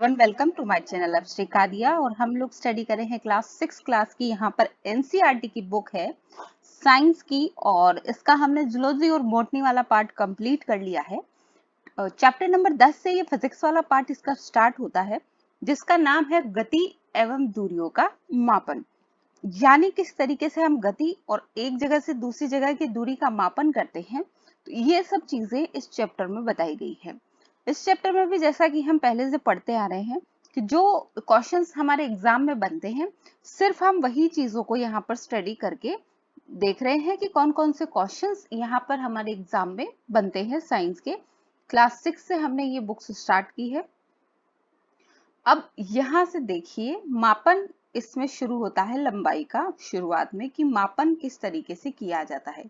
Everyone, welcome to my channel. अब श्री कादिया और हम लोग स्टडी कर रहे हैं क्लास 6 क्लास की। यहाँ पर एनसीईआरटी की बुक है साइंस की और इसका हमने जूलॉजी और बॉटनी वाला पार्ट कंप्लीट कर लिया है। चैप्टर नंबर 10 से ये फिजिक्स वाला पार्ट इसका स्टार्ट होता है, जिसका नाम है गति एवं दूरियों का मापन। यानी किस तरीके से हम गति और एक जगह से दूसरी जगह की दूरी का मापन करते हैं, तो ये सब चीजें इस चैप्टर में बताई गई है। इस चैप्टर में भी जैसा कि हम पहले से पढ़ते आ रहे हैं कि जो क्वेश्चंस हमारे एग्जाम में बनते हैं, सिर्फ हम वही चीजों को यहाँ पर स्टडी करके देख रहे हैं कि कौन कौन से क्वेश्चंस यहाँ पर हमारे एग्जाम में बनते हैं साइंस के। क्लास 6 से हमने ये बुक्स स्टार्ट की है। अब यहाँ से देखिए, मापन इसमें शुरू होता है लंबाई का शुरुआत में, कि मापन किस तरीके से किया जाता है।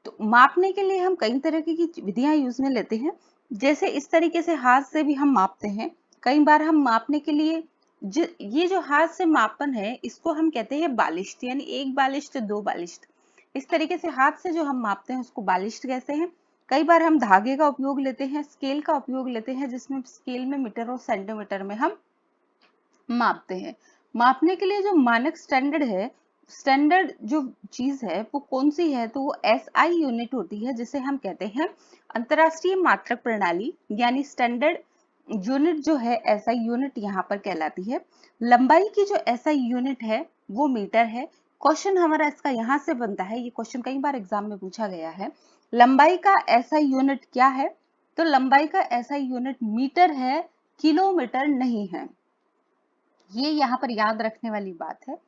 तो मापने के लिए हम कई तरह की विधियां यूज में लेते हैं। जैसे इस तरीके से हाथ से भी हम मापते हैं। कई बार हम मापने के लिए ये जो हाथ से मापन है, इसको हम कहते हैं बालिश्त, यानी 1 बालिश्त 2 बालिश्त। इस तरीके से हाथ से जो हम मापते हैं उसको बालिश्त कहते हैं। कई बार हम धागे का उपयोग लेते हैं, स्केल का उपयोग लेते हैं, जिसमें स्केल में मीटर और सेंटीमीटर में हम मापते हैं। मापने के लिए जो मानक स्टैंडर्ड है, स्टैंडर्ड जो चीज है वो कौन सी है, तो वो एसआई यूनिट होती है, जिसे हम कहते हैं अंतरराष्ट्रीय मात्रक प्रणाली, यानी स्टैंडर्ड यूनिट जो है एसआई यूनिट यहाँ पर कहलाती है। लंबाई की जो एसआई यूनिट है वो मीटर है। क्वेश्चन हमारा इसका यहाँ से बनता है, ये क्वेश्चन कई बार एग्जाम में पूछा गया है। लंबाई का एसआई यूनिट क्या है, तो लंबाई का एसआई यूनिट मीटर है, किलोमीटर नहीं है। ये यहाँ पर याद रखने वाली बात है।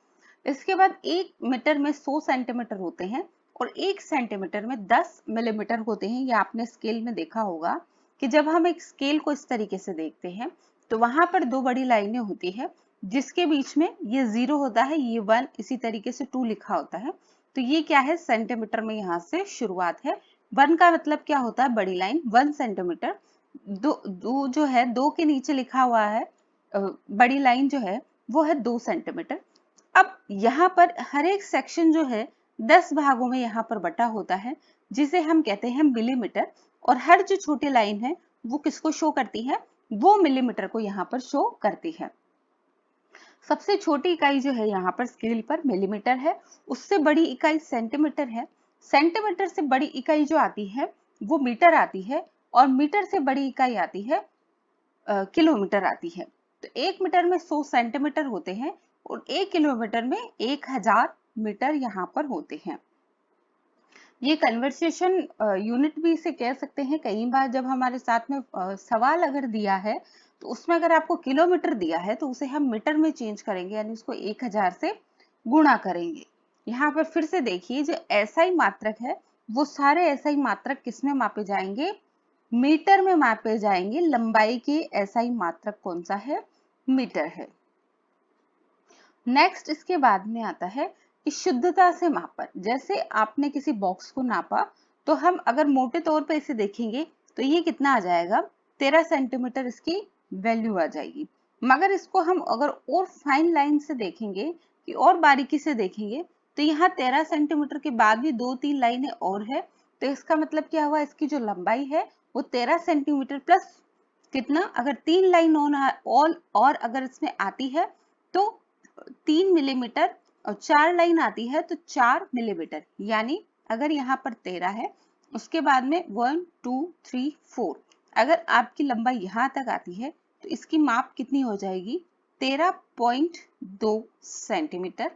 इसके बाद 1 मीटर में 100 सेंटीमीटर होते हैं और 1 सेंटीमीटर में 10 मिलीमीटर होते हैं। ये आपने स्केल में देखा होगा कि जब हम एक स्केल को इस तरीके से देखते हैं तो वहां पर 2 बड़ी लाइनें होती है, जिसके बीच में ये 0 होता है, ये 1, इसी तरीके से 2 लिखा होता है। तो ये क्या है, सेंटीमीटर में यहाँ से शुरुआत है। 1 का मतलब क्या होता है, बड़ी लाइन 1 सेंटीमीटर। दो जो है, 2 के नीचे लिखा हुआ है बड़ी लाइन जो है वो है 2 सेंटीमीटर। अब यहाँ पर हर एक सेक्शन जो है 10 भागों में यहाँ पर बटा होता है, जिसे हम कहते हैं मिलीमीटर। और हर जो छोटी लाइन है वो किसको शो करती है, वो मिलीमीटर को यहाँ पर शो करती है। सबसे छोटी इकाई जो है यहाँ पर स्केल पर मिलीमीटर है, उससे बड़ी इकाई सेंटीमीटर है। सेंटीमीटर से बड़ी इकाई जो आती है वो मीटर आती है, और मीटर से बड़ी इकाई आती है किलोमीटर आती है। तो 1 मीटर में 100 सेंटीमीटर होते हैं और 1 किलोमीटर में 1000 मीटर यहाँ पर होते हैं। ये कन्वर्सेशन यूनिट भी इसे कह सकते हैं। कई बार जब हमारे साथ में सवाल अगर दिया है तो उसमें अगर आपको किलोमीटर दिया है तो उसे हम मीटर में चेंज करेंगे, यानी उसको 1000 से गुणा करेंगे। यहाँ पर फिर से देखिए, जो एसआई मात्रक है वो सारे एसआई मात्रक किस में मापे जाएंगे, मीटर में मापे जाएंगे। लंबाई की एसआई मात्रक कौन सा है, मीटर है। नेक्स्ट इसके बाद में आता है कि शुद्धता से मापन। जैसे आपने किसी बॉक्स को नापा, तो हम अगर मोटे तौर पे इसे देखेंगे तो ये कितना आ जाएगा, 13 सेंटीमीटर इसकी वैल्यू आ जाएगी। मगर इसको हम अगर और फाइन लाइन से देखेंगे, कि और बारीकी से देखेंगे, तो यहाँ 13 सेंटीमीटर के बाद भी 2-3 लाइनें और है। तो इसका मतलब क्या हुआ, इसकी जो लंबाई है वो 13 सेंटीमीटर प्लस कितना, अगर 3 लाइन और अगर इसमें आती है तो 3 मिलीमीटर, और 4 लाइन आती है तो 4 मिलीमीटर। यानी अगर यहाँ पर 13 है, उसके बाद में 1 2 3 4, अगर आपकी लंबाई यहाँ तक आती है तो इसकी माप कितनी हो जाएगी, 13.2 सेंटीमीटर।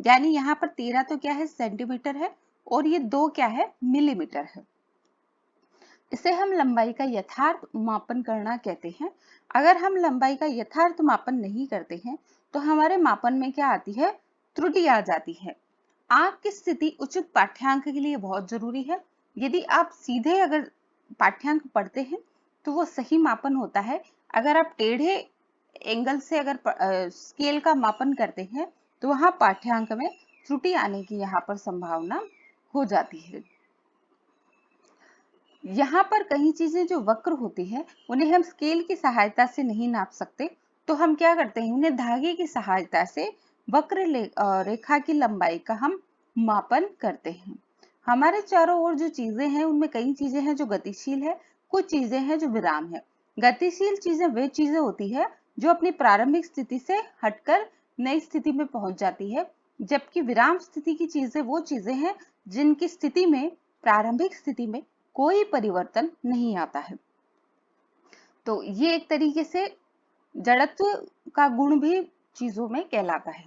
यानी यहाँ पर 13 तो क्या है, सेंटीमीटर है, और ये 2 क्या है, मिलीमीटर है। इसे हम लंबाई का यथार्थ मापन करना कहते हैं। अगर हम लंबाई का यथार्थ मापन नहीं करते हैं तो हमारे मापन में क्या आती है, त्रुटि आ जाती है। आंख की स्थिति उचित पाठ्यांक के लिए बहुत जरूरी है। यदि आप सीधे अगर पाठ्यांक पढ़ते हैं तो वो सही मापन होता है। अगर आप टेढ़े एंगल से अगर स्केल का मापन करते हैं तो वहां पाठ्यांक में त्रुटि आने की यहाँ पर संभावना हो जाती है। यहाँ पर कई चीजें जो वक्र होती हैं उन्हें हम स्केल की सहायता से नहीं नाप सकते, तो हम क्या करते हैं, उन्हें धागे की सहायता से वक्र रेखा की लंबाई का हम मापन करते हैं। हमारे चारों ओर जो चीजें हैं उनमें कई चीजें हैं जो गतिशील है, कुछ चीजें हैं जो विराम है। गतिशील चीजें वे चीजें होती है जो अपनी प्रारंभिक स्थिति से हटकर नई स्थिति में पहुंच जाती है, जबकि विराम स्थिति की चीजें वो चीजें हैं जिनकी स्थिति में प्रारंभिक स्थिति में कोई परिवर्तन नहीं आता है। तो ये एक तरीके से जड़त्व का गुण भी चीजों में कहलाता है।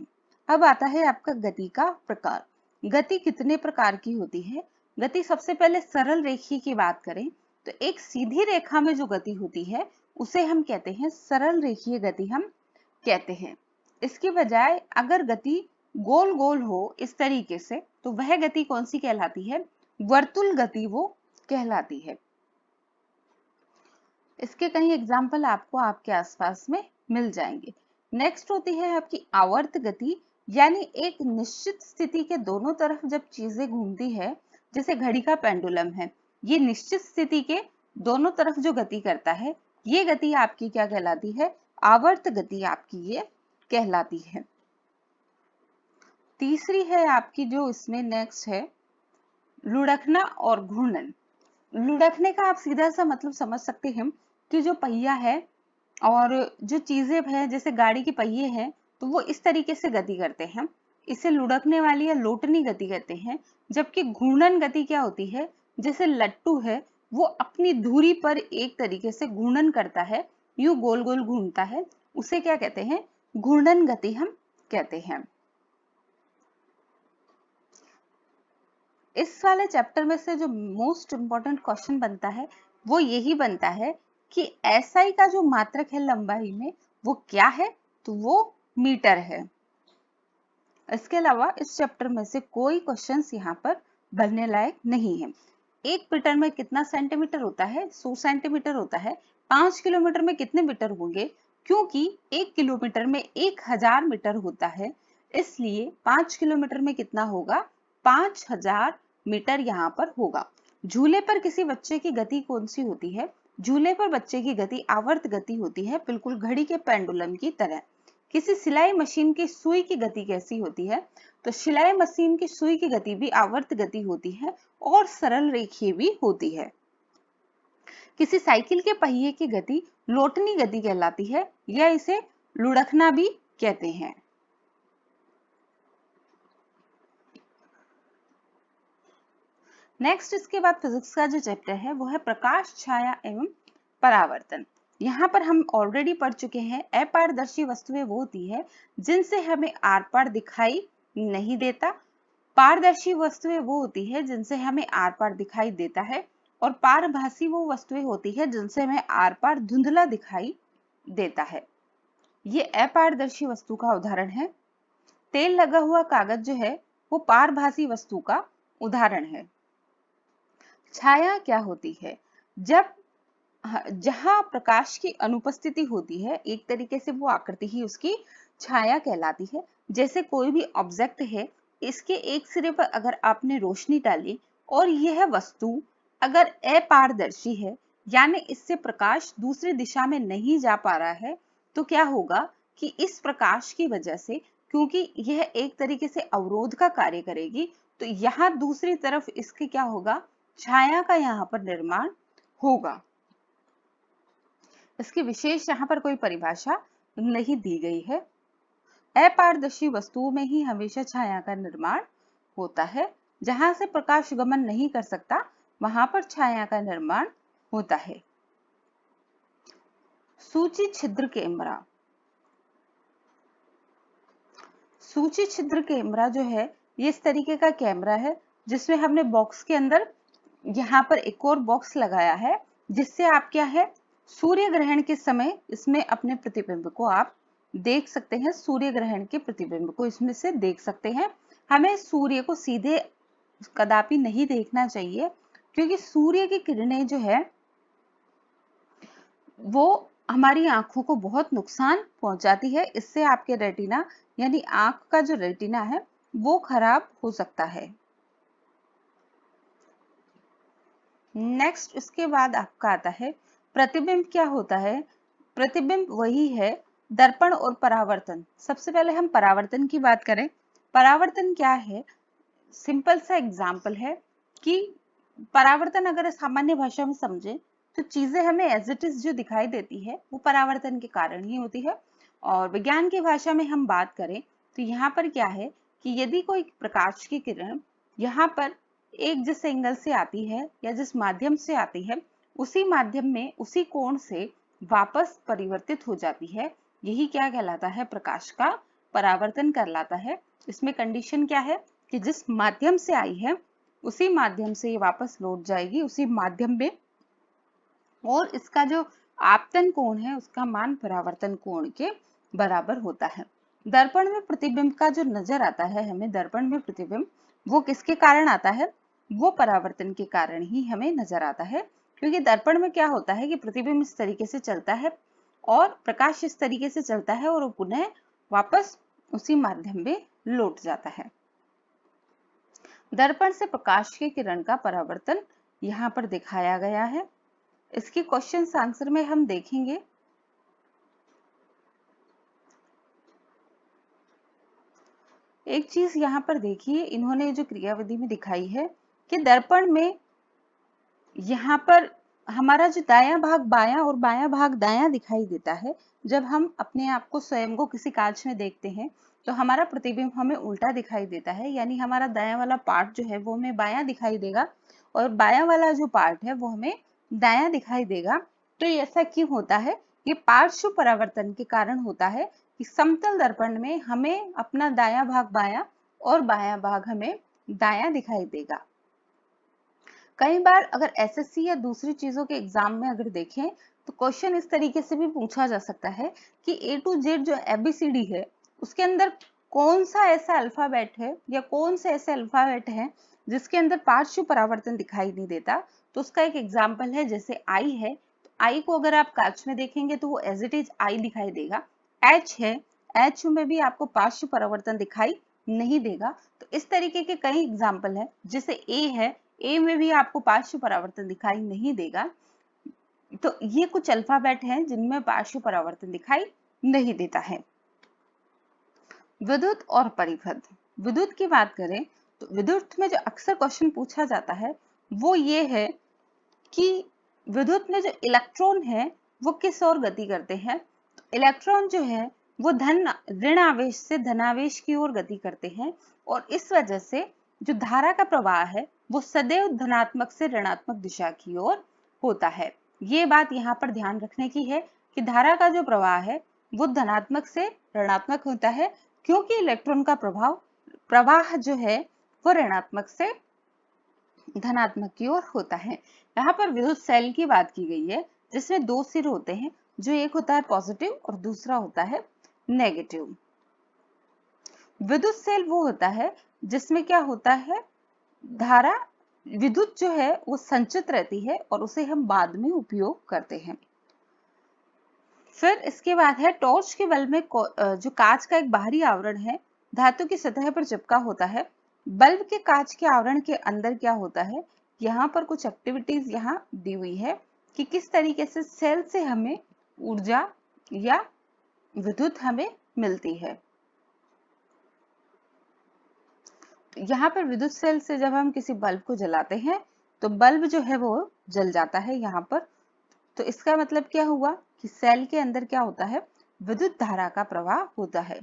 अब आता है आपका गति का प्रकार। गति कितने प्रकार की होती है? गति सबसे पहले सरल रेखीय की बात करें तो एक सीधी रेखा में जो गति होती है उसे हम कहते हैं सरल रेखीय गति हम कहते हैं। इसकी बजाय अगर गति गोल गोल हो इस तरीके से तो वह गति कौन सी कहलाती है? वर्तुल गति वो कहलाती है। इसके कई एग्जाम्पल आपको आपके आसपास में मिल जाएंगे। नेक्स्ट होती है आपकी आवर्त गति, यानी एक निश्चित स्थिति के दोनों तरफ जब चीजें घूमती है, जैसे घड़ी का पेंडुलम है, ये निश्चित स्थिति के दोनों तरफ जो गति करता है, ये गति आपकी क्या कहलाती है? आवर्त गति आपकी ये कहलाती है। तीसरी है आपकी जो इसमें नेक्स्ट है लुढ़कना और घूर्णन। लुढ़कने का आप सीधा सा मतलब समझ सकते हैं कि जो पहिया है और जो चीजें हैं जैसे गाड़ी के पहिए हैं तो वो इस तरीके से गति करते हैं, इसे लुढ़कने वाली या लोटनी गति कहते हैं। जबकि घूर्णन गति क्या होती है? जैसे लट्टू है वो अपनी धुरी पर एक तरीके से घूर्णन करता है, यूं गोल गोल घूमता है, उसे क्या कहते हैं? घूर्णन गति हम कहते हैं। इस वाले चैप्टर में से जो मोस्ट इंपॉर्टेंट क्वेश्चन बनता है वो यही बनता है कि एसआई का जो मात्रक है लंबाई में वो क्या है? तो वो मीटर है। इसके अलावा इस चैप्टर में से कोई क्वेश्चंस यहाँ पर बनने लायक नहीं है। 1 मीटर में कितना सेंटीमीटर होता है? 100 सेंटीमीटर होता है। 5 किलोमीटर में कितने मीटर होंगे? क्योंकि 1 किलोमीटर में 1000 मीटर होता है, इसलिए 5 किलोमीटर में कितना होगा? 5000 मीटर यहाँ पर होगा। झूले पर किसी बच्चे की गति कौन सी होती है? झूले पर बच्चे की गति आवर्त गति होती है, बिल्कुल घड़ी के पेंडुलम की तरह। किसी सिलाई मशीन की सुई की गति कैसी होती है? तो सिलाई मशीन की सुई की गति भी आवर्त गति होती है और सरल रेखीय भी होती है। किसी साइकिल के पहिए की गति लोटनी गति कहलाती है या इसे लुढ़कना भी कहते हैं। नेक्स्ट इसके बाद फिजिक्स का जो चैप्टर है वो है प्रकाश, छाया एवं परावर्तन। यहाँ पर हम ऑलरेडी पढ़ चुके हैं अपारदर्शी वस्तुएं वो होती है जिनसे हमें आर पार दिखाई नहीं देता, पारदर्शी वस्तुएं वो होती है जिनसे हमें आर पार दिखाई देता है, और पारभासी वो वस्तुएं होती है जिनसे हमें आर पार धुंधला दिखाई देता है। ये अपारदर्शी वस्तु का उदाहरण है। तेल लगा हुआ कागज जो है वो पारभासी वस्तु का उदाहरण है। छाया क्या होती है? जब जहां प्रकाश की अनुपस्थिति होती है, एक तरीके से वो आकृति ही उसकी छाया कहलाती है। जैसे कोई भी ऑब्जेक्ट है, इसके एक सिरे पर अगर आपने रोशनी डाली और यह वस्तु अगर अपारदर्शी है, यानी इससे प्रकाश दूसरी दिशा में नहीं जा पा रहा है, तो क्या होगा कि इस प्रकाश की वजह से, क्योंकि यह एक तरीके से अवरोध का कार्य करेगी, तो यहाँ दूसरी तरफ इसके क्या होगा? छाया का यहाँ पर निर्माण होगा। इसकी विशेष यहाँ पर कोई परिभाषा नहीं दी गई है। अपारदर्शी वस्तुओं में ही हमेशा छाया का निर्माण होता है। जहां से प्रकाश गमन नहीं कर सकता वहां पर छाया का निर्माण होता है। सूची छिद्र कैमरा। सूची छिद्र कैमरा जो है ये इस तरीके का कैमरा है जिसमें हमने बॉक्स के अंदर यहाँ पर एक और बॉक्स लगाया है, जिससे आप क्या है सूर्य ग्रहण के समय इसमें अपने प्रतिबिंब को आप देख सकते हैं। सूर्य ग्रहण के प्रतिबिंब को इसमें से देख सकते हैं। हमें सूर्य को सीधे कदापि नहीं देखना चाहिए, क्योंकि सूर्य की किरणें जो है वो हमारी आंखों को बहुत नुकसान पहुंचाती है। इससे आपके रेटिना यानी आंख का जो रेटिना है वो खराब हो सकता है। नेक्स्ट इसके बाद आपका आता है प्रतिबिंब। क्या होता है? प्रतिबिंब वही है दर्पण और परावर्तन। सबसे पहले हम परावर्तन की बात करें। परावर्तन क्या है? सिंपल सा एग्जाम्पल है कि परावर्तन अगर सामान्य भाषा में समझे तो चीजें हमें एज इट इज जो दिखाई देती है वो परावर्तन के कारण ही होती है। और विज्ञान की भाषा में हम बात करें तो यहाँ पर क्या है कि यदि कोई प्रकाश की किरण यहाँ पर एक जिस एंगल से आती है या जिस माध्यम से आती है, उसी माध्यम में उसी कोण से वापस परिवर्तित हो जाती है, यही क्या कहलाता है, प्रकाश का परावर्तन कहलाता है। इसमें कंडीशन क्या है कि जिस माध्यम से आई है उसी माध्यम से ये वापस लौट जाएगी उसी माध्यम में, और इसका जो आपतन कोण है उसका मान परावर्तन कोण के बराबर होता है। दर्पण में प्रतिबिंब का जो नजर आता है हमें, दर्पण में प्रतिबिंब वो किसके कारण आता है, वो परावर्तन के कारण ही हमें नजर आता है। क्योंकि दर्पण में क्या होता है कि प्रतिबिंब इस तरीके से चलता है और प्रकाश इस तरीके से चलता है और वो पुनः वापस उसी माध्यम में लौट जाता है। दर्पण से प्रकाश की किरण का परावर्तन यहाँ पर दिखाया गया है। इसकी क्वेश्चन आंसर में हम देखेंगे। एक चीज यहाँ पर देखिए, इन्होंने जो क्रियाविधि में दिखाई है कि दर्पण में यहाँ पर हमारा जो दायां भाग बायां और बायां भाग दायां दिखाई देता है। जब हम अपने आप को स्वयं को किसी कांच में देखते हैं तो हमारा प्रतिबिंब हमें उल्टा दिखाई देता है, यानी हमारा दायां वाला पार्ट जो है वो हमें बायां दिखाई देगा और बायां वाला जो पार्ट है वो हमें दायां दिखाई देगा। तो ऐसा क्यों होता है, ये पार्श्व परावर्तन के कारण होता है कि समतल दर्पण में हमें अपना दायां भाग बायां और बायां भाग हमें दायां दिखाई देगा। कई बार अगर एसएससी या दूसरी चीजों के एग्जाम में अगर देखें तो क्वेश्चन इस तरीके से भी पूछा जा सकता है कि ए टू जेड जो एबीसीडी है उसके अंदर कौन सा ऐसा अल्फाबेट है या कौन से ऐसे अल्फाबेट है जिसके अंदर पार्श्व परावर्तन दिखाई नहीं देता। तो उसका एक एग्जाम्पल है, जैसे आई है, तो आई को अगर आप कांच में देखेंगे तो वो एज इट इज आई दिखाई देगा। एच है, एच में भी आपको पार्श्व परावर्तन दिखाई नहीं देगा। तो इस तरीके के कई एग्जाम्पल है। जैसे ए है, ए में भी आपको पार्श्व परावर्तन दिखाई नहीं देगा। तो ये कुछ अल्फाबेट हैं जिनमें पार्श्व परावर्तन दिखाई नहीं देता है। विद्युत और परिपथ। विद्युत की बात करें तो विद्युत में जो अक्सर क्वेश्चन पूछा जाता है वो ये है कि विद्युत में जो इलेक्ट्रॉन है वो किस ओर गति करते हैं। तो इलेक्ट्रॉन जो है वो ऋण आवेश से धनावेश की ओर गति करते हैं और इस वजह से जो धारा का प्रवाह है वो सदैव धनात्मक से ऋणात्मक दिशा की ओर होता है। ये बात यहाँ पर ध्यान रखने की है कि धारा का जो प्रवाह है वो धनात्मक से ऋणात्मक होता है, क्योंकि इलेक्ट्रॉन का प्रवाह जो है वो ऋणात्मक से धनात्मक की ओर होता है। यहाँ पर विद्युत सेल की बात की गई है जिसमें दो सिर होते हैं, जो एक होता है पॉजिटिव और दूसरा होता है नेगेटिव। विद्युत सेल वो होता है जिसमें क्या होता है, धारा विद्युत जो है वो संचित रहती है और उसे हम बाद में उपयोग करते हैं। फिर इसके बाद है टॉर्च के बल्ब में जो कांच का एक बाहरी आवरण है धातु की सतह पर चिपका होता है। बल्ब के कांच के आवरण के अंदर क्या होता है, यहाँ पर कुछ एक्टिविटीज यहाँ दी हुई है कि किस तरीके से सेल से हमें ऊर्जा या विद्युत हमें मिलती है। यहाँ पर विद्युत सेल से जब हम किसी बल्ब को जलाते हैं तो बल्ब जो है वो जल जाता है यहाँ पर। तो इसका मतलब क्या हुआ कि सेल के अंदर क्या होता है, विद्युत धारा का प्रवाह होता है।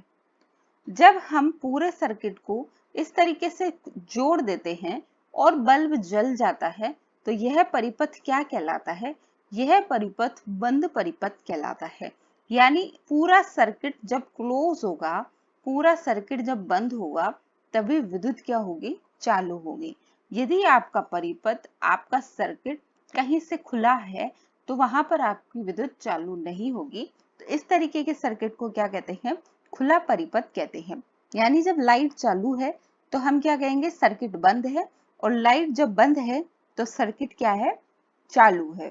जब हम पूरे सर्किट को इस तरीके से जोड़ देते हैं और बल्ब जल जाता है तो यह परिपथ क्या कहलाता है, यह परिपथ बंद परिपथ कहलाता है। यानी पूरा सर्किट जब क्लोज होगा, पूरा सर्किट जब बंद होगा तभी विद्युत क्या होगी, चालू होगी। यदि आपका परिपथ, आपका सर्किट कहीं से खुला है तो वहां पर आपकी विद्युत चालू नहीं होगी। तो इस तरीके के सर्किट को क्या कहते हैं, खुला परिपथ कहते हैं। यानी जब लाइट चालू है तो हम क्या कहेंगे, सर्किट बंद है, और लाइट जब बंद है तो सर्किट क्या है, चालू है।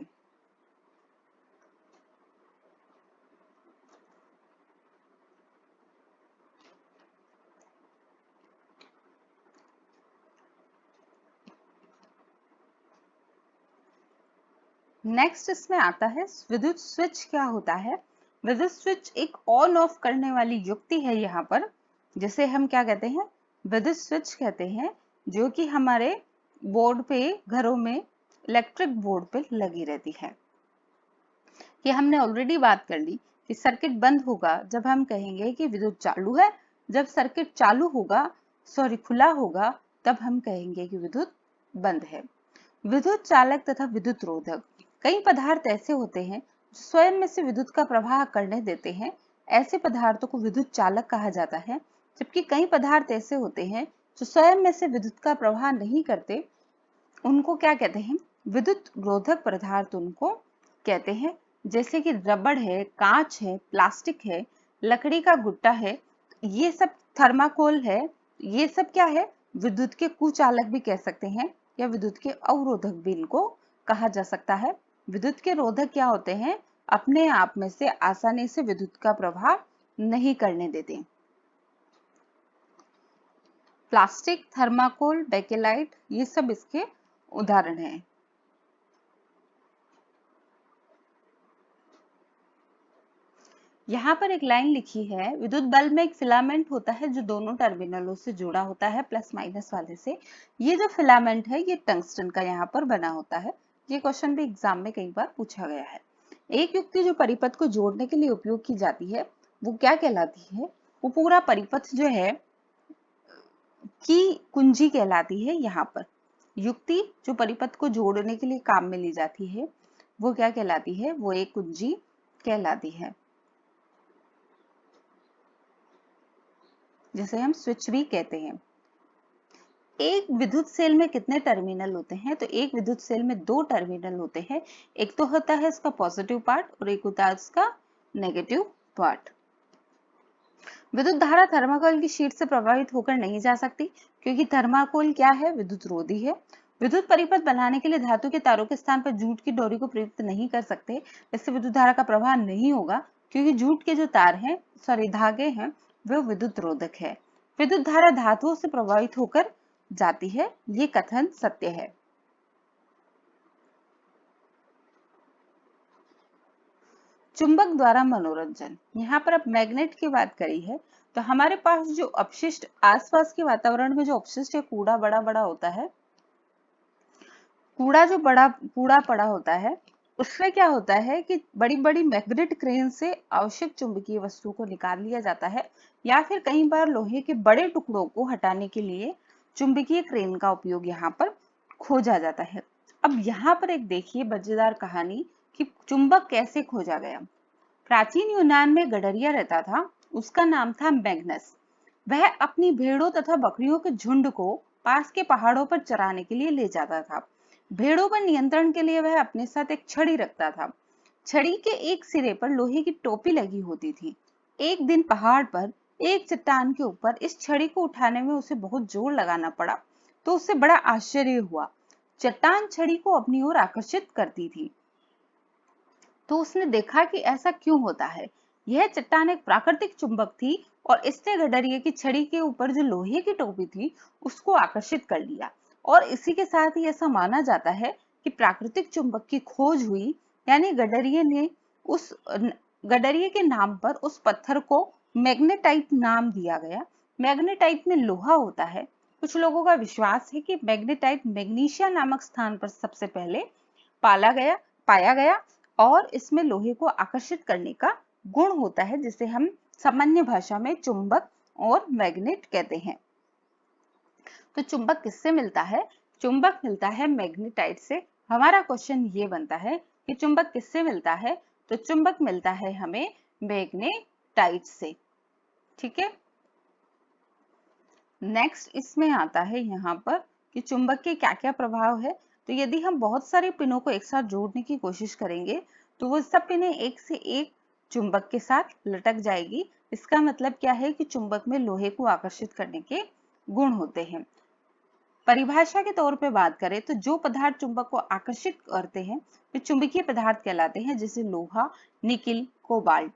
नेक्स्ट इसमें आता है विद्युत स्विच क्या होता है। विद्युत स्विच एक ऑन ऑफ करने वाली युक्ति है यहाँ पर, जिसे हम क्या कहते हैं, विद्युत स्विच कहते हैं, जो कि हमारे बोर्ड पे, घरों में इलेक्ट्रिक बोर्ड पे लगी रहती है। कि हमने ऑलरेडी बात कर ली कि सर्किट बंद होगा जब हम कहेंगे कि विद्युत चालू है, जब सर्किट चालू होगा खुला होगा तब हम कहेंगे कि विद्युत बंद है। विद्युत चालक तथा विद्युत रोधक, कई पदार्थ ऐसे होते हैं जो स्वयं में से विद्युत का प्रवाह करने देते हैं, ऐसे पदार्थों को विद्युत चालक कहा जाता है। जबकि कई पदार्थ ऐसे होते हैं जो स्वयं में से विद्युत का प्रवाह नहीं करते, उनको क्या कहते हैं? विद्युत रोधक पदार्थ उनको कहते हैं। जैसे कि रबड़ है, कांच है, प्लास्टिक है, लकड़ी का गुट्टा है, ये सब थर्माकोल है, ये सब क्या है? विद्युत के कुचालक भी कह सकते हैं या विद्युत के अवरोधक भी इनको कहा जा सकता है। विद्युत के रोधक क्या होते हैं? अपने आप में से आसानी से विद्युत का प्रवाह नहीं करने देते। प्लास्टिक, थर्माकोल, बेकेलाइट, ये सब इसके उदाहरण हैं। यहाँ पर एक लाइन लिखी है, विद्युत बल्ब में एक फिलामेंट होता है जो दोनों टर्मिनलों से जुड़ा होता है प्लस माइनस वाले से। ये जो फिलामेंट है ये टंगस्टन का यहाँ पर बना होता है। ये क्वेश्चन भी एग्जाम में कई बार पूछा गया है। एक युक्ति जो परिपथ को जोड़ने के लिए उपयोग की जाती है वो क्या कहलाती है? वो पूरा परिपथ जो है की कुंजी कहलाती है। यहाँ पर युक्ति जो परिपथ को जोड़ने के लिए काम में ली जाती है वो क्या कहलाती है? वो एक कुंजी कहलाती है, जिसे हम स्विच भी कहते हैं। एक विद्युत सेल में कितने टर्मिनल होते हैं? तो एक विद्युत सेल में 2 टर्मिनल होते हैं। एक तो होता है इसका पॉजिटिव पार्ट और एक होता है इसका नेगेटिव पार्ट। विद्युत धारा थर्माकोल की शीट से प्रभावित होकर नहीं जा सकती क्योंकि थर्माकोल क्या है? विद्युत रोधी है। विद्युत परिपथ बनाने के लिए धातु के तारों के स्थान पर जूट की डोरी को प्रयुक्त नहीं कर सकते, इससे विद्युत धारा का प्रवाह नहीं होगा क्योंकि जूट के जो तार हैं धागे हैं वो विद्युत रोधक है। विद्युत धारा धातुओं से प्रभावित होकर जाती है, ये कथन सत्य है। चुंबक द्वारा मनोरंजन, यहाँ पर अब मैग्नेट की बात करी है तो हमारे पास जो अपशिष्ट आसपास के वातावरण में जो अपशिष्ट या कूड़ा बड़ा होता है, कूड़ा जो कूड़ा पड़ा होता है उसमें क्या होता है कि बड़ी बड़ी मैग्नेट क्रेन से आवश्यक चुंबकीय वस्तु को निकाल लिया जाता है, या फिर कई बार लोहे के बड़े टुकड़ों को हटाने के लिए चुंबकीय क्रेन का उपयोग यहाँ पर खोजा जाता है। अब यहाँ पर एक देखिए मजेदार कहानी कि चुंबक कैसे खोजा गया। प्राचीन यूनान में गडरिया रहता था, उसका नाम था मैग्नस। वह अपनी भेड़ों तथा बकरियों के झुंड को पास के पहाड़ों पर चराने के लिए ले जाता था। भेड़ों पर नियंत्रण के लिए वह अपने साथ एक छड़ी रखता था। छड़ी के एक सिरे पर लोहे की टोपी लगी होती थी। एक दिन पहाड़ पर एक चट्टान के ऊपर इस छड़ी को उठाने में उसे बहुत जोर लगाना पड़ा, तो उसे बड़ा आश्चर्य हुआ। चट्टान छड़ी को अपनी ओर आकर्षित करती थी, तो उसने देखा कि ऐसा क्यों होता है। यह चट्टान एक प्राकृतिक चुंबक थी और इसने गडरिये की छड़ी के ऊपर जो लोहे की टोपी थी उसको आकर्षित कर लिया, और इसी के साथ ही ऐसा माना जाता है कि प्राकृतिक चुंबक की खोज हुई, यानी गडरिये के नाम पर उस पत्थर को मैग्नेटाइट नाम दिया गया। मैग्नेटाइट में लोहा होता है। कुछ लोगों का विश्वास है कि मैग्नेटाइट मैग्नीशिया नामक स्थान पर सबसे पहले पाया गया और इसमें लोहे को आकर्षित करने का गुण होता है, जिसे हम सामान्य भाषा में चुंबक और मैग्नेट कहते हैं। तो चुंबक किससे मिलता है? चुंबक मिलता है मैग्नेटाइट से। हमारा क्वेश्चन ये बनता है कि चुंबक किससे मिलता है? तो चुंबक मिलता है हमें मैग्नेटाइट से। ठीक है, नेक्स्ट इसमें आता है यहाँ पर कि चुंबक के क्या क्या प्रभाव है। तो यदि हम बहुत सारे पिनों को एक साथ जोड़ने की कोशिश करेंगे तो वो सब पिनें एक से एक चुंबक के साथ लटक जाएगी। इसका मतलब क्या है कि चुंबक में लोहे को आकर्षित करने के गुण होते हैं। परिभाषा के तौर पे बात करें तो जो पदार्थ चुंबक को आकर्षित करते हैं वे चुंबकीय पदार्थ कहलाते हैं, जैसे लोहा, निकिल, कोबाल्ट।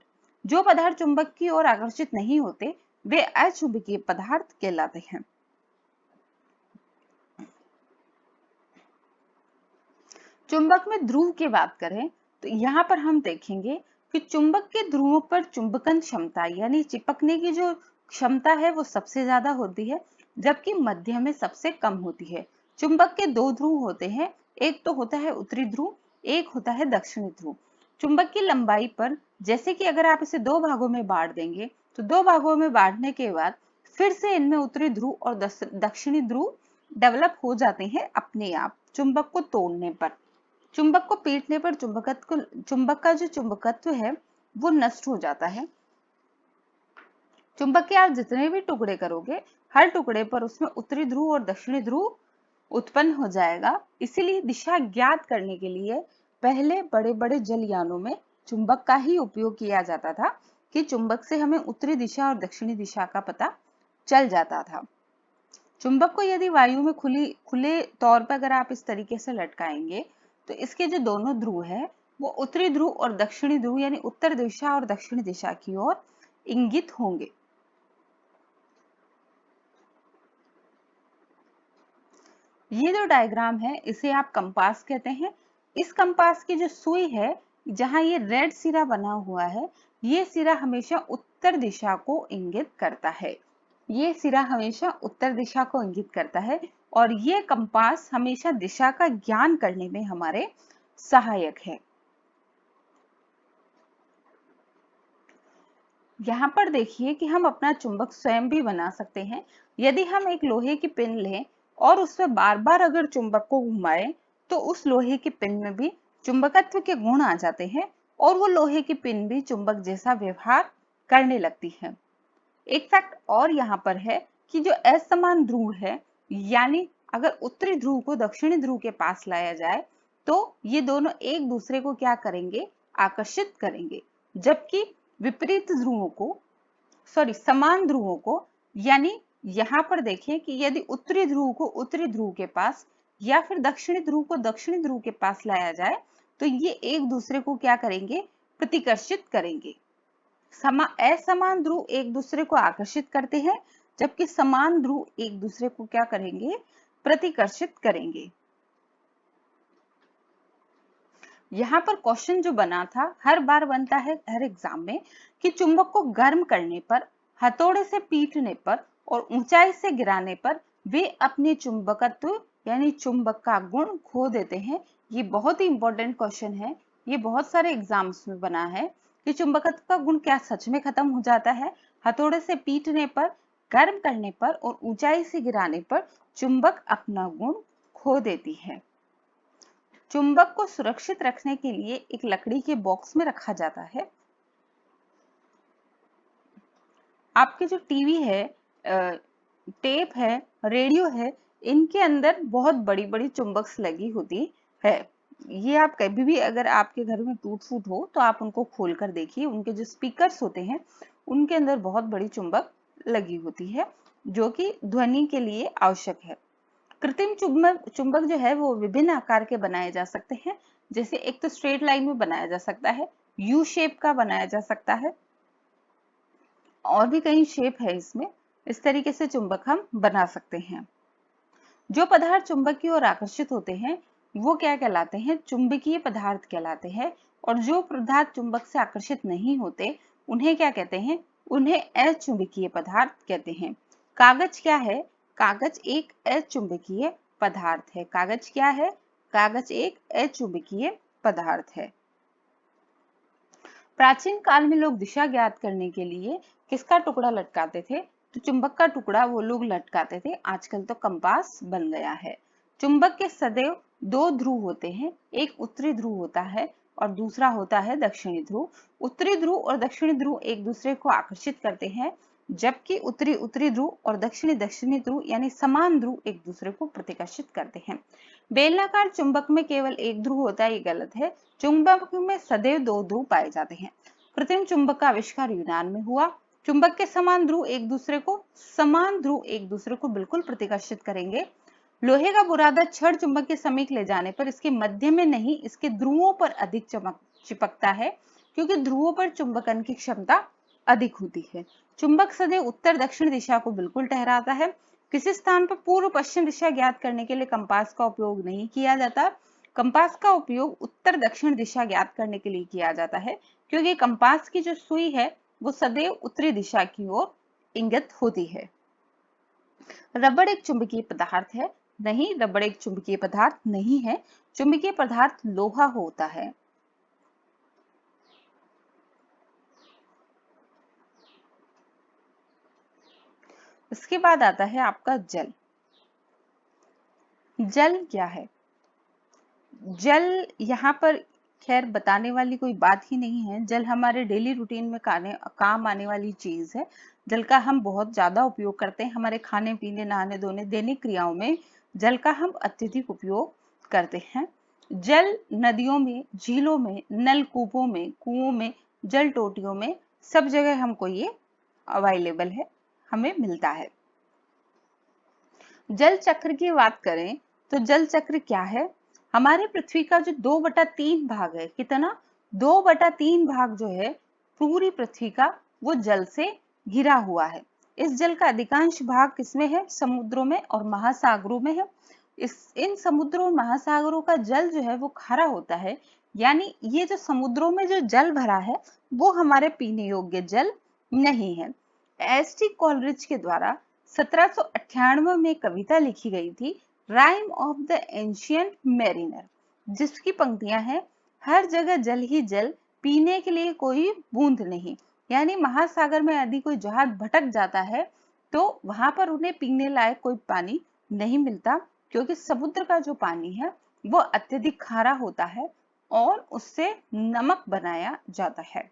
जो पदार्थ चुंबक की ओर आकर्षित नहीं होते वे अचुंबकीय पदार्थ कहलाते हैं। चुंबक में ध्रुव की बात करें तो यहाँ पर हम देखेंगे कि चुंबक के ध्रुवों पर चुंबकन क्षमता यानी चिपकने की जो क्षमता है वो सबसे ज्यादा होती है, जबकि मध्य में सबसे कम होती है। चुंबक के 2 ध्रुव होते हैं, एक तो होता है उत्तरी ध्रुव, एक होता है दक्षिणी ध्रुव। चुंबक की लंबाई पर, जैसे कि अगर आप इसे दो भागों में बांट देंगे तो दो भागों में बांटने के बाद फिर से इनमें उत्तरी ध्रुव और दक्षिणी ध्रुव डेवलप हो जाते हैं अपने आप चुंबक को तोड़ने पर। चुंबक को पीटने पर चुंबक का जो चुंबकत्व है वो नष्ट हो जाता है। चुंबक के आप जितने भी टुकड़े करोगे हर टुकड़े पर उसमें उत्तरी ध्रुव और दक्षिणी ध्रुव उत्पन्न हो जाएगा। इसीलिए दिशा ज्ञात करने के लिए पहले बड़े बड़े जलयानों में चुंबक का ही उपयोग किया जाता था कि चुंबक से हमें उत्तरी दिशा और दक्षिणी दिशा का पता चल जाता था। चुंबक को यदि वायु में खुले तौर पर अगर आप इस तरीके से लटकाएंगे तो इसके जो दोनों ध्रुव है वो उत्तरी ध्रुव और दक्षिणी ध्रुव यानी उत्तर दिशा और दक्षिणी दिशा की ओर इंगित होंगे। ये जो डायग्राम है इसे आप कंपास कहते हैं। इस कंपास की जो सुई है, जहां ये रेड सिरा बना हुआ है, ये सिरा हमेशा उत्तर दिशा को इंगित करता है। ये सिरा हमेशा उत्तर दिशा को इंगित करता है और ये कंपास हमेशा दिशा का ज्ञान करने में हमारे सहायक है। यहाँ पर देखिए कि हम अपना चुंबक स्वयं भी बना सकते हैं। यदि हम एक लोहे की पिन लें और उसमें बार बार अगर चुंबक को घुमाएं तो उस लोहे की पिन में भी चुंबकत्व के गुण आ जाते हैं और वो लोहे की पिन भी चुंबक जैसा व्यवहार करने लगती है। एक फैक्ट और यहाँ पर है कि जो असमान ध्रुव है, यानी अगर उत्तरी ध्रुव को दक्षिणी ध्रुव के पास लाया जाए तो ये दोनों एक दूसरे को क्या करेंगे, आकर्षित करेंगे। जबकि विपरीत ध्रुवों को, समान ध्रुवों को, यानी यहाँ पर देखें कि यदि उत्तरी ध्रुव को उत्तरी ध्रुव के पास या फिर दक्षिणी ध्रुव को दक्षिणी ध्रुव के पास लाया जाए तो ये एक दूसरे को क्या करेंगे, प्रतिकर्षित करेंगे। असमान ध्रुव एक दूसरे को आकर्षित करते हैं जबकि समान ध्रुव एक दूसरे को क्या करेंगे, प्रतिकर्षित करेंगे। यहाँ पर क्वेश्चन जो बना था हर बार बनता है हर एग्जाम में कि चुंबक को गर्म करने पर, हथौड़े से पीटने पर और ऊंचाई से गिराने पर वे अपने चुंबकत्व यानी चुंबक का गुण खो देते हैं। ये बहुत ही इंपॉर्टेंट क्वेश्चन है। ये बहुत सारे एग्जाम्स में बना है कि चुंबकत्व का गुण क्या सच में खत्म हो जाता है। हथौड़े से पीटने पर, गर्म करने पर और ऊंचाई से गिराने पर चुंबक अपना गुण खो देती है। चुंबक को सुरक्षित रखने के लिए एक लकड़ी के बॉक्स में रखा जाता है। आपके जो टीवी है, टेप है, रेडियो है, इनके अंदर बहुत बड़ी बड़ी चुंबक्स लगी होती है। ये आप कभी भी अगर आपके घर में टूट फूट हो तो आप उनको खोल कर देखिए, उनके जो स्पीकर्स होते हैं उनके अंदर बहुत बड़ी चुंबक लगी होती है जो कि ध्वनि के लिए आवश्यक है। कृत्रिम चुंबक जो है वो विभिन्न आकार के बनाए जा सकते हैं। जैसे एक तो स्ट्रेट लाइन में बनाया जा सकता है, यू शेप का बनाया जा सकता है, और भी कई शेप है इसमें। इस तरीके से चुंबक हम बना सकते हैं। जो पदार्थ चुंबक की ओर आकर्षित होते हैं वो क्या कहलाते हैं, चुंबकीय पदार्थ कहलाते हैं। और जो पदार्थ चुंबक से आकर्षित नहीं होते उन्हें क्या कहते हैं, उन्हें अचुंबकीय पदार्थ कहते हैं। कागज क्या है, कागज एक अचुंबकीय पदार्थ है। कागज क्या है, कागज एक अचुंबकीय पदार्थ है। प्राचीन काल में लोग दिशा ज्ञात करने के लिए किसका टुकड़ा लटकाते थे, तो चुंबक का टुकड़ा वो लोग लटकाते थे। आजकल तो कंपास बन गया है। चुंबक के सदैव दो ध्रुव होते हैं, एक उत्तरी ध्रुव होता है और दूसरा होता है दक्षिणी ध्रुव। उत्तरी ध्रुव और दक्षिणी ध्रुव एक दूसरे को आकर्षित करते हैं, जबकि उत्तरी उत्तरी ध्रुव और दक्षिणी दक्षिणी ध्रुव यानी समान ध्रुव एक दूसरे को प्रतिकर्षित करते हैं। बेलनाकार चुंबक में केवल एक ध्रुव होता है, ये गलत है। चुंबक में सदैव दो ध्रुव पाए जाते हैं। कृत्रिम चुंबक का आविष्कार यूनान में हुआ। चुंबक के समान ध्रुव एक दूसरे को बिल्कुल प्रतिकर्षित करेंगे। लोहे का बुरादा छड़ चुंबक के समीप ले जाने पर इसके मध्य में नहीं, इसके ध्रुवों पर अधिक चिपकता है, क्योंकि ध्रुवों पर चुंबकन की क्षमता अधिक होती है। चुंबक सदैव उत्तर दक्षिण दिशा को बिल्कुल ठहराता है। किसी स्थान पर पूर्व पश्चिम दिशा ज्ञात करने के लिए कंपास का उपयोग नहीं किया जाता। कंपास का उपयोग उत्तर दक्षिण दिशा ज्ञात करने के लिए किया जाता है, क्योंकि कंपास की जो सुई है वो सदैव उत्तरी दिशा की ओर इंगित होती है। रबड़ एक चुंबकीय पदार्थ है? नहीं, रबड़ एक चुंबकीय पदार्थ नहीं है। चुंबकीय पदार्थ लोहा होता है। इसके बाद आता है आपका जल। जल क्या है? जल यहाँ पर खैर बताने वाली कोई बात ही नहीं है। जल हमारे डेली रूटीन में काम आने वाली चीज है। जल का हम बहुत ज्यादा उपयोग करते हैं। हमारे खाने पीने, नहाने धोने, दैनिक क्रियाओं में जल का हम अत्यधिक उपयोग करते हैं। जल नदियों में, झीलों में, नलकूपों में, कुओं में, जल टोटियों में, सब जगह हमको ये अवेलेबल है, हमें मिलता है। जल चक्र की बात करें तो जल चक्र क्या है? हमारे पृथ्वी का जो 2/3 भाग है, कितना? 2/3 भाग जो है पूरी पृथ्वी का, वो जल से घिरा हुआ है। इस जल का अधिकांश भाग किसमें है? समुद्रों में और महासागरों में है। इन समुद्रों और महासागरों का जल जो है वो खारा होता है, यानी ये जो समुद्रों में जो जल भरा है वो हमारे पीने योग्य जल नहीं है। एस.टी. कॉलरिज के द्वारा 1798 में कविता लिखी गई थी, rhyme of the ancient mariner, जिसकी पंक्तियां हैं, हर जगह जल ही जल, पीने के लिए कोई बूंद नहीं। यानी महासागर में यदि कोई जहाज भटक जाता है तो वहां पर उन्हें पीने लायक कोई पानी नहीं मिलता, क्योंकि समुद्र का जो पानी है वो अत्यधिक खारा होता है और उससे नमक बनाया जाता है।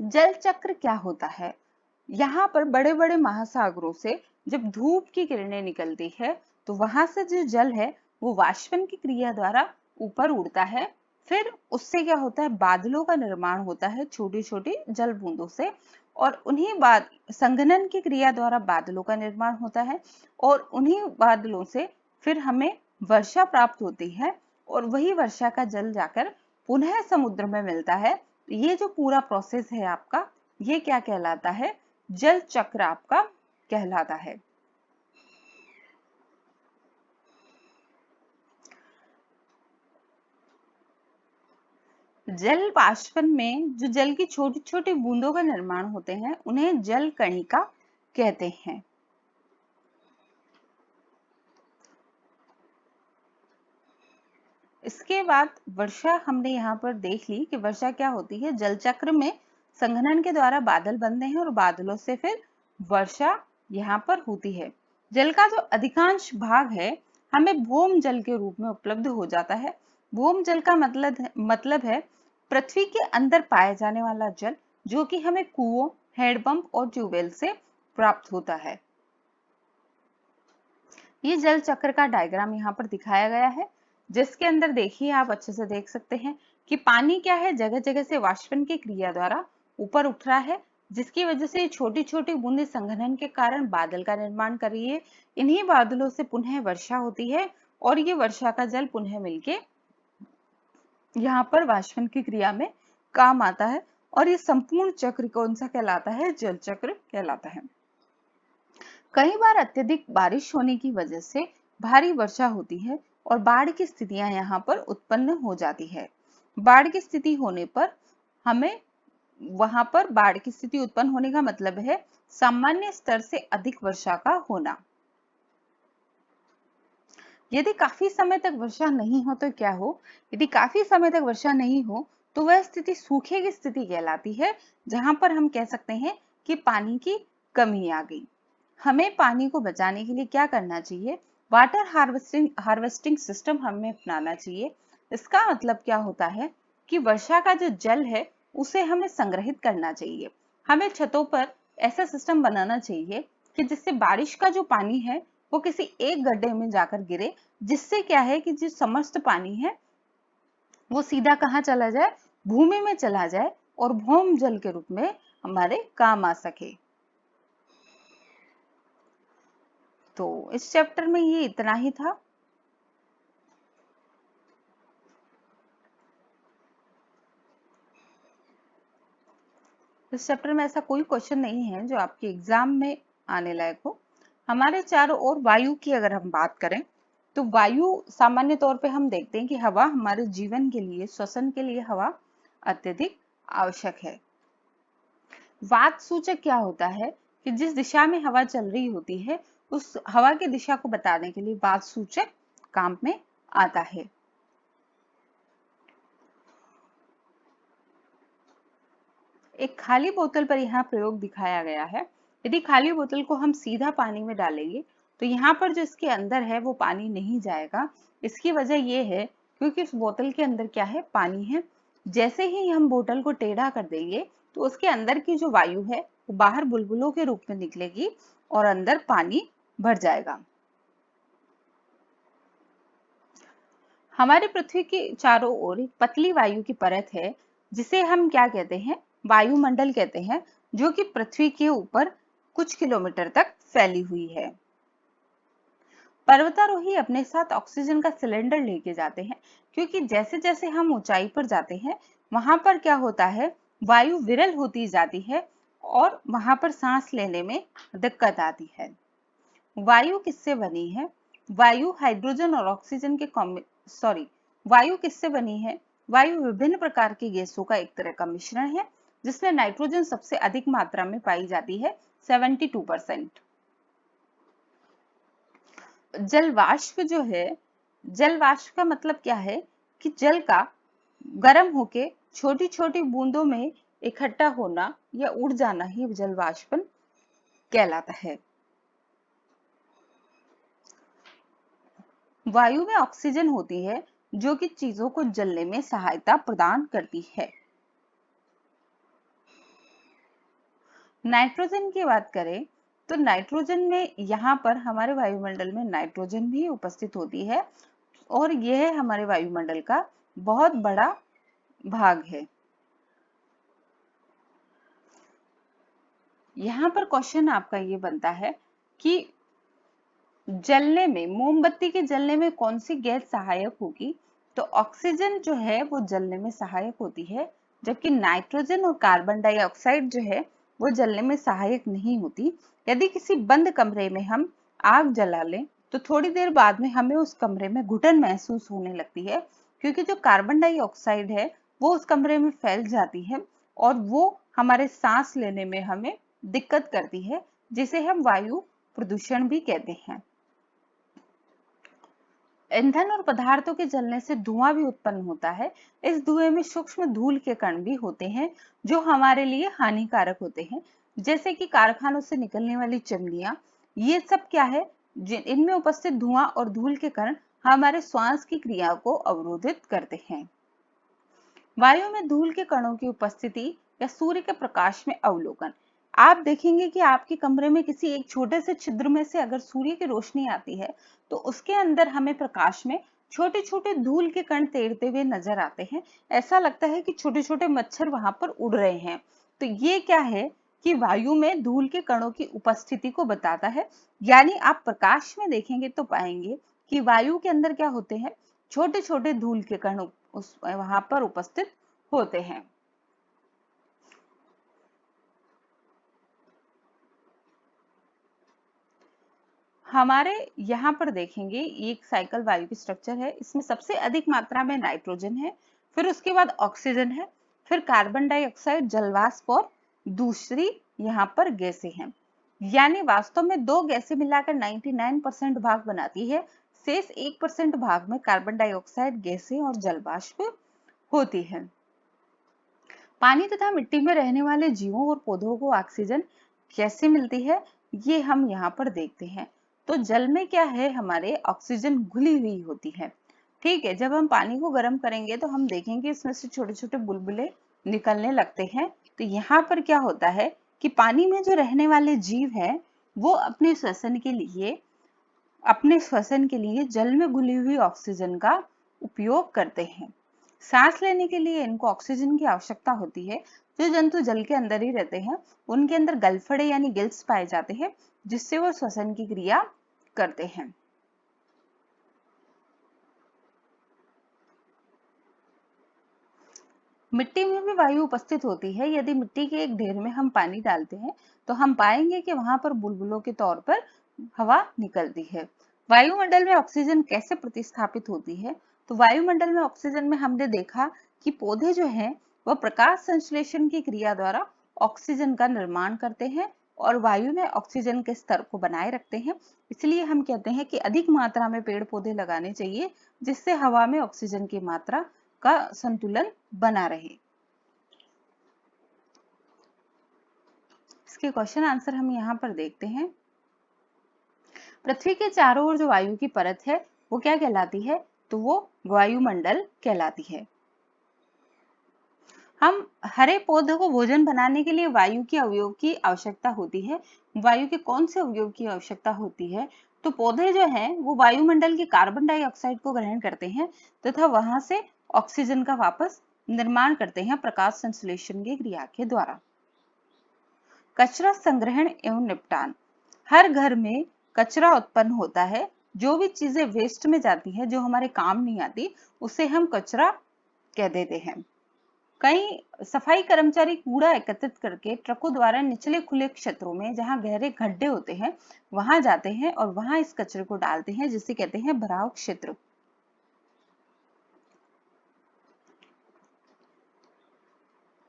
जल चक्र क्या होता है? यहाँ पर बड़े बड़े महासागरों से जब धूप की किरणें निकलती है तो वहां से जो जल है वो वाष्पन की क्रिया द्वारा ऊपर उड़ता है। फिर उससे क्या होता है? बादलों का निर्माण होता है छोटी छोटी जल बूंदों से, और उन्हीं बाद संघनन की क्रिया द्वारा बादलों का निर्माण होता है, और उन्हीं बादलों से फिर हमें वर्षा प्राप्त होती है, और वही वर्षा का जल जाकर पुनः समुद्र में मिलता है। ये जो पूरा प्रोसेस है आपका, ये क्या कहलाता है? जल चक्र आपका कहलाता है। जल वाष्पन में जो जल की छोटी छोटी बूंदों का निर्माण होते हैं उन्हें जल कणिका कहते हैं। इसके बाद वर्षा हमने यहाँ पर देख ली कि वर्षा क्या होती है। जल चक्र में संघनन के द्वारा बादल बनते हैं और बादलों से फिर वर्षा यहाँ पर होती है। जल का जो अधिकांश भाग है हमें भौम जल के रूप में उपलब्ध हो जाता है। भौम जल का मतलब है पृथ्वी के अंदर पाया जाने वाला जल, जो कि हमें कुओं, हैंडपंप और ट्यूबवेल से प्राप्त होता है। ये जल चक्र का डायग्राम यहाँ पर दिखाया गया है, जिसके अंदर देखिए आप अच्छे से देख सकते हैं कि पानी क्या है, जगह जगह से वाष्पन की क्रिया द्वारा ऊपर उठ रहा है, जिसकी वजह से छोटी छोटी बूंदें संघनन के कारण बादल का निर्माण कर रही है। इन्हीं बादलों से पुनः वर्षा होती है और ये वर्षा का जल पुनः मिलके यहाँ पर वाष्पन की क्रिया में काम आता है, और ये संपूर्ण चक्र कौन सा कहलाता है? जल चक्र कहलाता है। कई बार अत्यधिक बारिश होने की वजह से भारी वर्षा होती है और बाढ़ की स्थितियां यहाँ पर उत्पन्न हो जाती है। बाढ़ की स्थिति होने पर हमें वहां पर बाढ़ की स्थिति उत्पन्न होने का मतलब है सामान्य स्तर से अधिक वर्षा का होना। यदि काफी समय तक वर्षा नहीं हो तो क्या हो? यदि काफी समय तक वर्षा नहीं हो तो वह स्थिति सूखे की स्थिति कहलाती है, जहां पर हम कह सकते हैं कि पानी की कमी आ गई। हमें पानी को बचाने के लिए क्या करना चाहिए? वाटर हार्वेस्टिंग सिस्टम हमें अपनाना चाहिए। इसका मतलब क्या होता है कि वर्षा का जो जल है उसे हमें संग्रहित करना चाहिए। हमें छतों पर ऐसा सिस्टम बनाना चाहिए कि जिससे बारिश का जो पानी है वो किसी एक गड्ढे में जाकर गिरे, जिससे क्या है कि जो समस्त पानी है वो सीधा कहाँ चला जाए? भूमि में चला जाए और भौम जल के रूप में हमारे काम आ सके। तो इस चैप्टर में ये इतना ही था। इस चैप्टर में ऐसा कोई क्वेश्चन नहीं है जो आपके एग्जाम में आने लायक हो। हमारे चारों ओर वायु की अगर हम बात करें तो वायु सामान्य तौर पे हम देखते हैं कि हवा हमारे जीवन के लिए, श्वसन के लिए हवा अत्यधिक आवश्यक है। वात सूचक क्या होता है कि जिस दिशा में हवा चल रही होती है उस हवा की दिशा को बताने के लिए वात सूचक काम में आता है। एक खाली बोतल पर यहाँ प्रयोग दिखाया गया है। यदि खाली बोतल को हम सीधा पानी में डालेंगे तो यहाँ पर जो इसके अंदर है वो पानी नहीं जाएगा। इसकी वजह ये है क्योंकि उस बोतल के अंदर क्या है, पानी है। जैसे ही हम बोतल को टेढ़ा कर देंगे तो उसके अंदर की जो वायु है वो बाहर बुलबुलों के रूप में निकलेगी और अंदर पानी भर जाएगा। हमारी पृथ्वी के चारों ओर एक पतली वायु की परत है जिसे हम क्या कहते हैं, वायुमंडल कहते हैं, जो कि पृथ्वी के ऊपर कुछ किलोमीटर तक फैली हुई है। पर्वतारोही अपने साथ ऑक्सीजन का सिलेंडर लेके जाते हैं क्योंकि जैसे जैसे हम ऊंचाई पर जाते हैं वहां पर क्या होता है, वायु विरल होती जाती है और वहां पर सांस लेने में दिक्कत आती है। वायु किससे बनी है? वायु हाइड्रोजन और ऑक्सीजन के वायु किससे बनी है? वायु विभिन्न प्रकार की गैसों का एक तरह का मिश्रण है जिसमें नाइट्रोजन सबसे अधिक मात्रा में पाई जाती है, 72%। जल वाष्प जो है, जल वाष्प का मतलब क्या है कि जल का गर्म होके छोटी छोटी बूंदों में इकट्ठा होना या उड़ जाना ही जल वाष्पन कहलाता है। वायु में ऑक्सीजन होती है जो कि चीजों को जलने में सहायता प्रदान करती है। नाइट्रोजन की बात करें तो नाइट्रोजन में यहाँ पर हमारे वायुमंडल में नाइट्रोजन भी उपस्थित होती है और यह हमारे वायुमंडल का बहुत बड़ा भाग है। यहाँ पर क्वेश्चन आपका ये बनता है कि जलने में, मोमबत्ती के जलने में कौन सी गैस सहायक होगी? तो ऑक्सीजन जो है वो जलने में सहायक होती है, जबकि नाइट्रोजन और कार्बन डाइऑक्साइड जो है वो जलने में सहायक नहीं होती। यदि किसी बंद कमरे में हम आग जला लें तो थोड़ी देर बाद में हमें उस कमरे में घुटन महसूस होने लगती है क्योंकि जो कार्बन डाइऑक्साइड है वो उस कमरे में फैल जाती है और वो हमारे सांस लेने में हमें दिक्कत करती है, जिसे हम वायु प्रदूषण भी कहते हैं। ईंधन और पदार्थों के जलने से धुआं भी उत्पन्न होता है। इस धुएं में सूक्ष्म धूल के कण भी होते हैं जो हमारे लिए हानिकारक होते हैं, जैसे कि कारखानों से निकलने वाली चिमनियां। ये सब क्या है, इनमें उपस्थित धुआं और धूल के कण हमारे श्वास की क्रिया को अवरोधित करते हैं। वायु में धूल के कणों की उपस्थिति या सूर्य के प्रकाश में अवलोकन। आप देखेंगे कि आपके कमरे में किसी एक छोटे से छिद्र में से अगर सूर्य की रोशनी आती है तो उसके अंदर हमें प्रकाश में छोटे छोटे धूल के कण तैरते हुए नजर आते हैं। ऐसा लगता है कि छोटे छोटे मच्छर वहां पर उड़ रहे हैं। तो ये क्या है कि वायु में धूल के कणों की उपस्थिति को बताता है। यानी आप प्रकाश में देखेंगे तो पाएंगे कि वायु के अंदर क्या होते हैं, छोटे छोटे धूल के कण वहां पर उपस्थित होते हैं। हमारे यहाँ पर देखेंगे एक साइकिल वायु की स्ट्रक्चर है। इसमें सबसे अधिक मात्रा में नाइट्रोजन है, फिर उसके बाद ऑक्सीजन है, फिर कार्बन डाइऑक्साइड, जलवाष्प और दूसरी यहाँ पर गैसें हैं। यानी वास्तव में दो गैसें मिलाकर 99% भाग बनाती है। शेष 1% भाग में कार्बन डाइऑक्साइड गैसें और जलवाष्प होती है। पानी तथा मिट्टी में रहने वाले जीवों और पौधों को ऑक्सीजन कैसे मिलती है, ये हम यहाँ पर देखते हैं। तो जल में क्या है, हमारे ऑक्सीजन घुली हुई होती है। ठीक है, जब हम पानी को गर्म करेंगे तो हम देखेंगे इसमें से छोटे छोटे बुलबुले निकलने लगते हैं। तो यहाँ पर क्या होता है कि पानी में जो रहने वाले जीव है वो अपने श्वसन के लिए जल में घुली हुई ऑक्सीजन का उपयोग करते हैं। सांस लेने के लिए इनको ऑक्सीजन की आवश्यकता होती है। जो जंतु जल के अंदर ही रहते हैं उनके अंदर गलफड़े यानी गिल्स पाए जाते हैं जिससे वो श्वसन की क्रिया करते हैं। मिट्टी में भी वायु उपस्थित होती है। यदि मिट्टी के एक ढेर में हम पानी डालते हैं तो हम पाएंगे कि वहां पर बुलबुलों के तौर पर हवा निकलती है। वायुमंडल में ऑक्सीजन कैसे प्रतिस्थापित होती है? तो वायुमंडल में ऑक्सीजन में हमने देखा कि पौधे जो हैं वह प्रकाश संश्लेषण की क्रिया द्वारा ऑक्सीजन का निर्माण करते हैं और वायु में ऑक्सीजन के स्तर को बनाए रखते हैं। इसलिए हम कहते हैं कि अधिक मात्रा में पेड़ पौधे लगाने चाहिए जिससे हवा में ऑक्सीजन की मात्रा का संतुलन बना रहे। इसके क्वेश्चन आंसर हम यहाँ पर देखते हैं। पृथ्वी के चारों ओर जो वायु की परत है वो क्या कहलाती है? तो वो वायुमंडल कहलाती है। हम हरे पौधों को भोजन बनाने के लिए वायु के अवयव की आवश्यकता होती है। वायु के कौन से अवयव की आवश्यकता होती है? तो पौधे जो हैं वो वायुमंडल के कार्बन डाइऑक्साइड को ग्रहण करते हैं तथा वहां से ऑक्सीजन का वापस निर्माण करते हैं प्रकाश संश्लेषण की क्रिया के द्वारा। कचरा संग्रहण एवं निपटान। हर घर में कचरा उत्पन्न होता है। जो भी चीजें वेस्ट में जाती है, जो हमारे काम नहीं आती, उसे हम कचरा कह देते हैं। कई सफाई कर्मचारी कूड़ा एकत्रित करके ट्रकों द्वारा निचले खुले क्षेत्रों में, जहां गहरे गड्ढे होते हैं, वहां जाते हैं और वहां इस कचरे को डालते हैं, जिसे कहते हैं भराव क्षेत्र।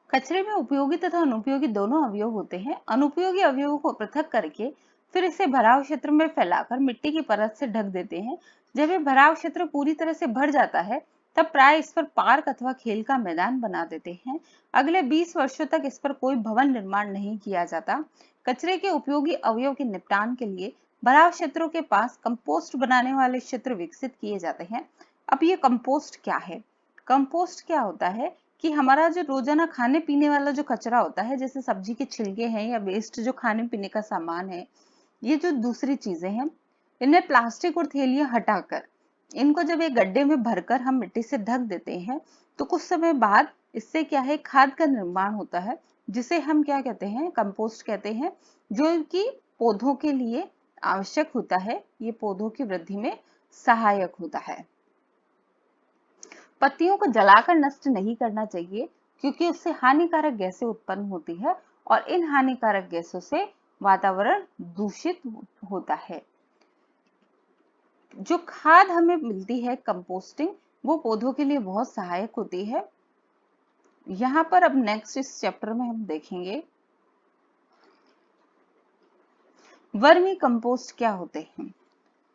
कचरे में उपयोगी तथा अनुपयोगी दोनों अवयव होते हैं। अनुपयोगी अवयवों को पृथक करके फिर इसे भराव क्षेत्र में फैलाकर मिट्टी की परत से ढक देते हैं। जब ये भराव क्षेत्र पूरी तरह से भर जाता है तब प्राय इस पर पार्क अथवा खेल का मैदान बना देते हैं। अगले 20 वर्षों तक इस पर कोई भवन निर्माण नहीं किया जाता। कचरे के उपयोगी अवयव के निपटान के लिए भराव क्षेत्रों के पास कंपोस्ट बनाने वाले क्षेत्र विकसित किए जाते हैं। अब ये कंपोस्ट क्या है? कंपोस्ट क्या होता है कि हमारा जो रोजाना खाने पीने वाला जो कचरा होता है, जैसे सब्जी के छिलके हैं या वेस्ट जो खाने पीने का सामान है, ये जो दूसरी चीजें हैं, इन्हें प्लास्टिक और थैलियां हटाकर इनको जब एक गड्ढे में भरकर हम मिट्टी से ढक देते हैं तो कुछ समय बाद इससे क्या है, खाद का निर्माण होता है, जिसे हम क्या कहते हैं? कंपोस्ट कहते हैं, जो कि पौधों के लिए आवश्यक होता है। ये पौधों की वृद्धि में सहायक होता है। पत्तियों को जलाकर नष्ट नहीं करना चाहिए, क्योंकि उससे हानिकारक गैसें उत्पन्न होती है और इन हानिकारक गैसों से वातावरण दूषित होता है। जो खाद हमें मिलती है कंपोस्टिंग, वो पौधों के लिए बहुत सहायक होती है। यहाँ पर अब नेक्स्ट इस चैप्टर में हम देखेंगे वर्मी कंपोस्ट क्या होते हैं।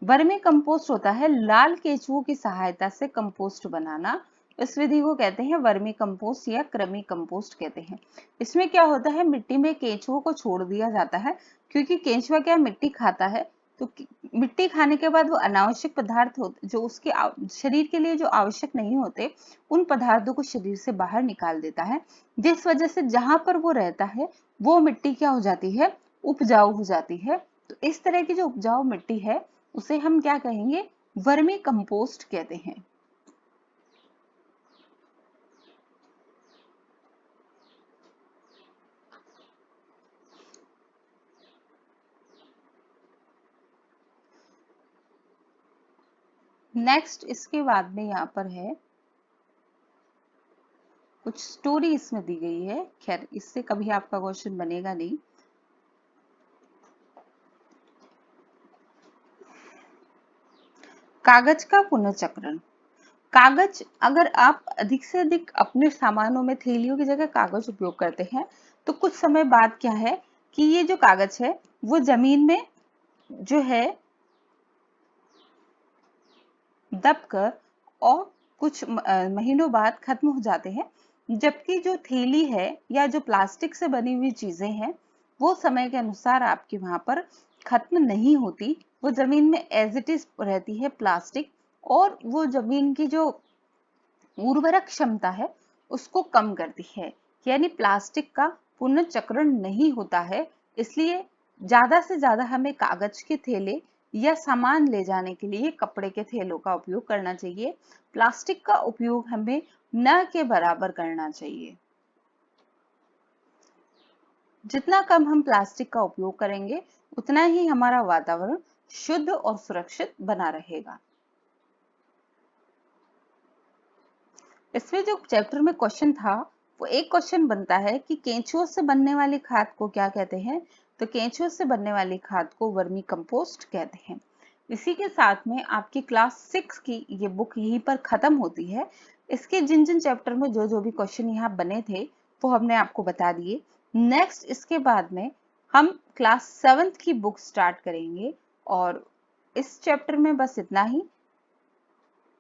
वर्मी कंपोस्ट होता है लाल केंचुओं की सहायता से कंपोस्ट बनाना। इस विधि को कहते हैं वर्मी कंपोस्ट या कृमि कंपोस्ट कहते हैं। इसमें क्या होता है, मिट्टी में केंचुओं को छोड़ दिया जाता है, क्योंकि केंचुआ क्या मिट्टी खाता है, तो मिट्टी खाने के बाद वो अनावश्यक पदार्थ जो उसके शरीर के लिए जो आवश्यक नहीं होते, उन पदार्थों को शरीर से बाहर निकाल देता है, जिस वजह से जहां पर वो रहता है वो मिट्टी क्या हो जाती है, उपजाऊ हो जाती है। तो इस तरह की जो उपजाऊ मिट्टी है उसे हम क्या कहेंगे? वर्मी कंपोस्ट कहते हैं। नेक्स्ट इसके बाद में यहाँ पर है कुछ स्टोरी इसमें दी गई है। खैर इससे कभी आपका क्वेश्चन बनेगा नहीं। कागज का पुनर्चक्रण। कागज, अगर आप अधिक से अधिक अपने सामानों में थैलियों की जगह कागज उपयोग करते हैं तो कुछ समय बाद क्या है कि ये जो कागज है वो जमीन में जो है दबकर और कुछ महीनों बाद खत्म हो जाते हैं, जबकि जो थैली है या जो प्लास्टिक से बनी हुई चीजें हैं वो समय के अनुसार आपके वहां पर खत्म नहीं होती, वो जमीन में एज इट इज रहती है प्लास्टिक, और वो जमीन की जो उर्वरक क्षमता है उसको कम करती है। यानी प्लास्टिक का पुनर्चक्रण नहीं होता है। इसलिए ज्यादा से ज्यादा हमें कागज के थैले या सामान ले जाने के लिए कपड़े के थैलों का उपयोग करना चाहिए। प्लास्टिक का उपयोग हमें न के बराबर करना चाहिए। जितना कम हम प्लास्टिक का उपयोग करेंगे उतना ही हमारा वातावरण शुद्ध और सुरक्षित बना रहेगा। इसमें जो चैप्टर में क्वेश्चन था वो एक क्वेश्चन बनता है कि केंचुओं से बनने वाली खाद को क्या कहते हैं? तो केंचुओं से बनने वाली खाद को वर्मी कंपोस्ट कहते हैं। इसी के साथ में आपकी क्लास 6 की ये बुक यहीं पर खत्म होती है। इसके जिन जिन चैप्टर में जो जो भी क्वेश्चन यहाँ बने थे वो हमने आपको बता दिए। नेक्स्ट इसके बाद में हम क्लास 7 की बुक स्टार्ट करेंगे और इस चैप्टर में बस इतना ही।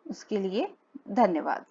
उसके लिए धन्यवाद।